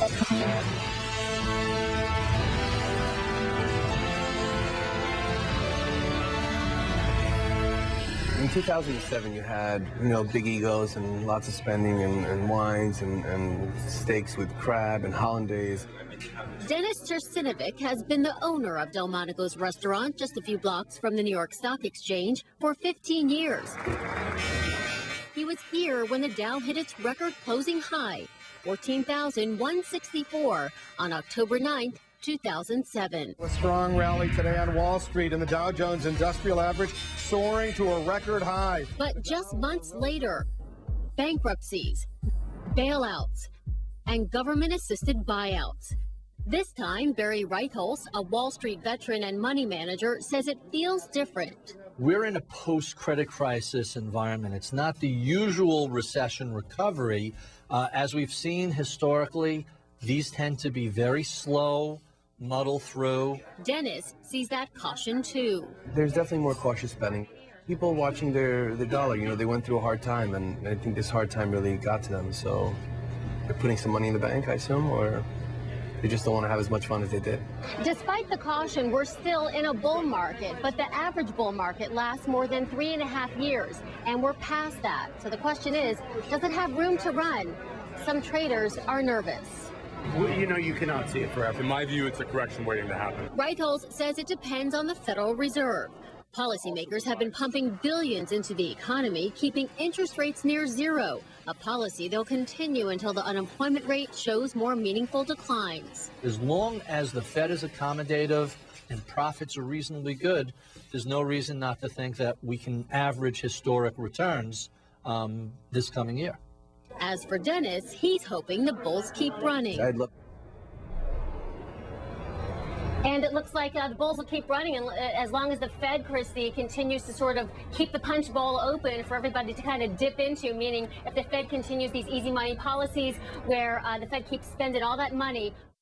In 2007, you had, big egos and lots of spending and wines and steaks with crab and hollandaise. Dennis Tercinovic has been the owner of Delmonico's restaurant just a few blocks from the New York Stock Exchange for 15 years. He was here when the Dow hit its record closing high, 14,164 on October 9th, 2007. A strong rally today on Wall Street and the Dow Jones Industrial Average soaring to a record high. But just months later, bankruptcies, bailouts, and government-assisted buyouts. This time, Barry Reitholz, a Wall Street veteran and money manager, says it feels different. We're in a post-credit crisis environment. It's not the usual recession recovery. As we've seen historically, these tend to be very slow, muddle through. Dennis sees that caution too. There's definitely more cautious spending. People watching their dollar, they went through a hard time, and I think this hard time really got to them. So they're putting some money in the bank, I assume, or they just don't want to have as much fun as they did. Despite the caution, we're still in a bull market, but the average bull market lasts more than 3.5 years, and we're past that. So the question is, does it have room to run? Some traders are nervous. You cannot see it forever. In my view, it's a correction waiting to happen. Reitholz says it depends on the Federal Reserve. Policymakers have been pumping billions into the economy, keeping interest rates near zero, a policy they'll continue until the unemployment rate shows more meaningful declines. As long as the Fed is accommodative and profits are reasonably good, there's no reason not to think that we can average historic returns this coming year. As for Dennis, he's hoping the bulls keep running. And it looks like the bulls will keep running and as long as the Fed, Christy, continues to sort of keep the punch bowl open for everybody to kind of dip into, meaning if the Fed continues these easy money policies where the Fed keeps spending all that money